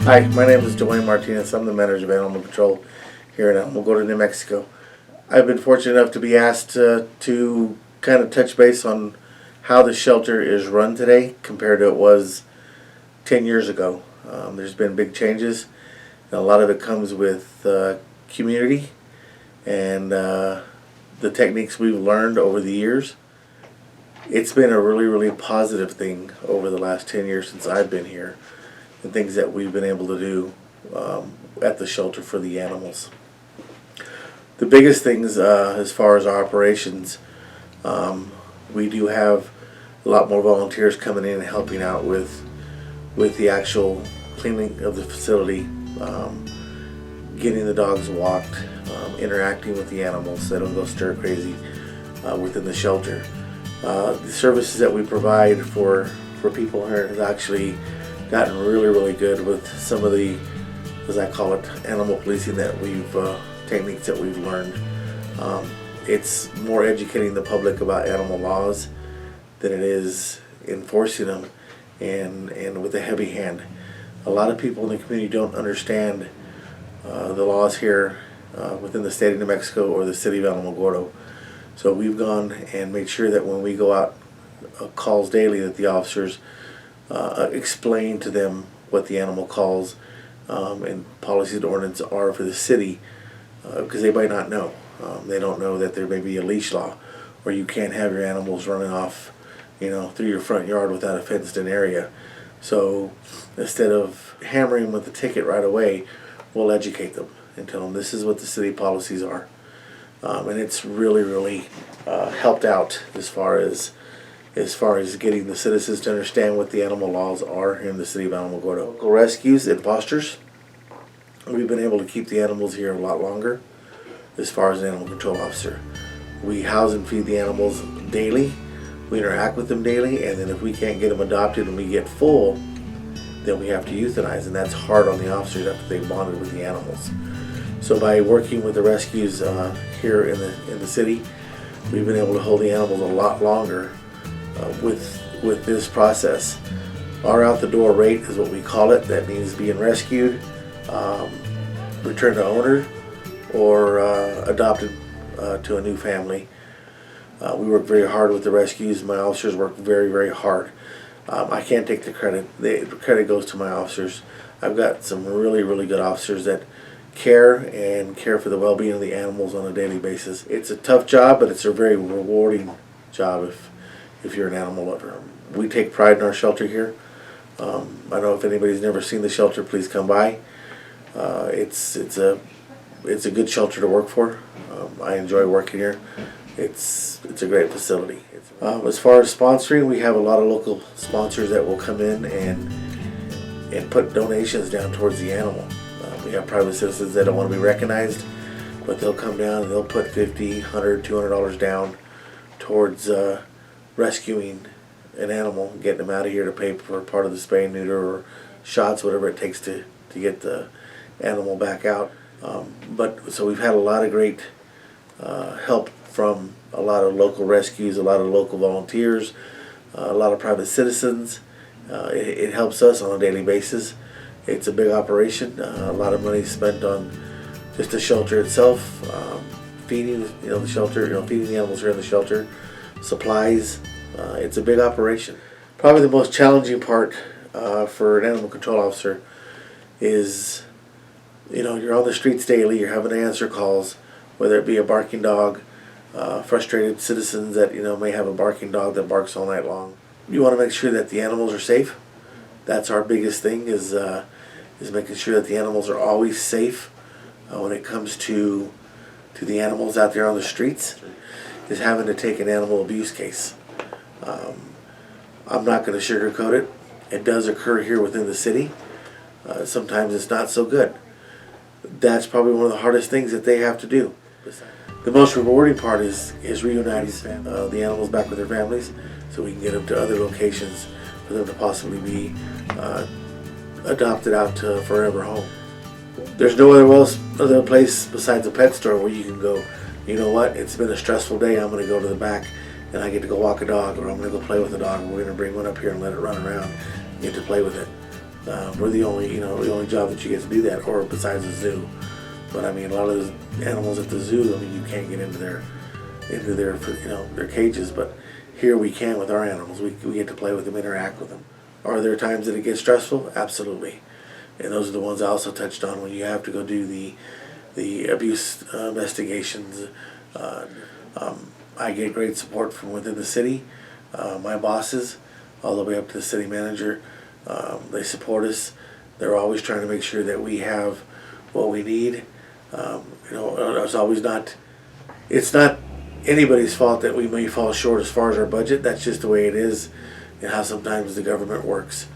Hi, my name is Dwayne Martinez. I'm the manager of Animal Control here in Alamogordo, New Mexico. I've been fortunate enough to be asked to kind of touch base on how the shelter is run today compared to it was 10 years ago. There's been big changes, and a lot of it comes with community and the techniques we've learned over the years. It's been a really, really positive thing over the last 10 years since I've been here, and things that we've been able to do at the shelter for the animals. The biggest things as far as our operations, we do have a lot more volunteers coming in and helping out with the actual cleaning of the facility, getting the dogs walked, interacting with the animals so they don't go stir crazy within the shelter. The services that we provide for people here has actually gotten really, really good with some of the, as I call it, animal policing that techniques that we've learned. It's more educating the public about animal laws than it is enforcing them, and with a heavy hand. A lot of people in the community don't understand the laws here within the state of New Mexico or the city of Alamogordo. So we've gone and made sure that when we go out calls daily, that the officers explain to them what the animal calls and policies and ordinance are for the city, because they might not know. They don't know that there may be a leash law, or you can't have your animals running off, through your front yard without a fenced-in area. So instead of hammering them with a ticket right away, we'll educate them and tell them this is what the city policies are. And it's really, really helped out as far as getting the citizens to understand what the animal laws are in the city of Alamogordo. Local rescues and fosters, we've been able to keep the animals here a lot longer as far as an animal control officer. We house and feed the animals daily, we interact with them daily, and then if we can't get them adopted and we get full, then we have to euthanize, and that's hard on the officers after they've bonded with the animals. So by working with the rescues here in the city, we've been able to hold the animals a lot longer with this process. Our out the door rate is what we call it. That means being rescued, returned to owner, or adopted to a new family. We work very hard with the rescues. My officers work very, very hard. I can't take the credit. The credit goes to my officers. I've got some really, really good officers that care for the well-being of the animals on a daily basis. It's a tough job, but it's a very rewarding job if you're an animal lover. We take pride in our shelter here. I don't know if anybody's never seen the shelter, please come by. It's a good shelter to work for. I enjoy working here. It's a great facility. As far as sponsoring, we have a lot of local sponsors that will come in and put donations down towards the animal. We have private citizens that don't want to be recognized, but they'll come down and they'll put $50, $100, $200 down towards rescuing an animal, getting them out of here to pay for part of the spay and neuter or shots, whatever it takes to get the animal back out. So we've had a lot of great help from a lot of local rescues, a lot of local volunteers, a lot of private citizens. It helps us on a daily basis. It's a big operation. A lot of money spent on just the shelter itself, feeding the shelter, feeding the animals here in the shelter, supplies. It's a big operation. Probably the most challenging part for an animal control officer is, you're on the streets daily. You're having to answer calls, whether it be a barking dog, frustrated citizens that may have a barking dog that barks all night long. You want to make sure that the animals are safe. That's our biggest thing is making sure that the animals are always safe. When it comes to the animals out there on the streets, is having to take an animal abuse case. I'm not going to sugarcoat it. It does occur here within the city. Sometimes it's not so good. That's probably one of the hardest things that they have to do. The most rewarding part is reuniting the animals back with their families, so we can get them to other locations for them to possibly be adopted out to a forever home. There's no other place besides a pet store where you can go, you know what, it's been a stressful day, I'm going to go to the back and I get to go walk a dog, or I'm going to go play with a dog, and we're going to bring one up here and let it run around and get to play with it. We're the only, the only job that you get to do that, or besides the zoo. But I mean, a lot of the animals at the zoo, I mean, you can't get into their their cages, but here we can with our animals. We get to play with them, interact with them. Are there times that it gets stressful? Absolutely. And those are the ones I also touched on, when you have to go do the abuse investigations. Uh, I get great support from within the city. My bosses, all the way up to the city manager, they support us. They're always trying to make sure that we have what we need. It's always not. It's not anybody's fault that we may fall short as far as our budget. That's just the way it is, and how sometimes the government works.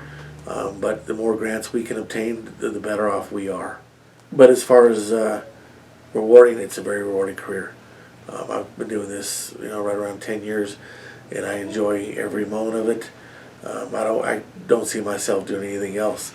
But the more grants we can obtain, the better off we are. But as far as rewarding, it's a very rewarding career. I've been doing this, right around 10 years, and I enjoy every moment of it. I don't see myself doing anything else.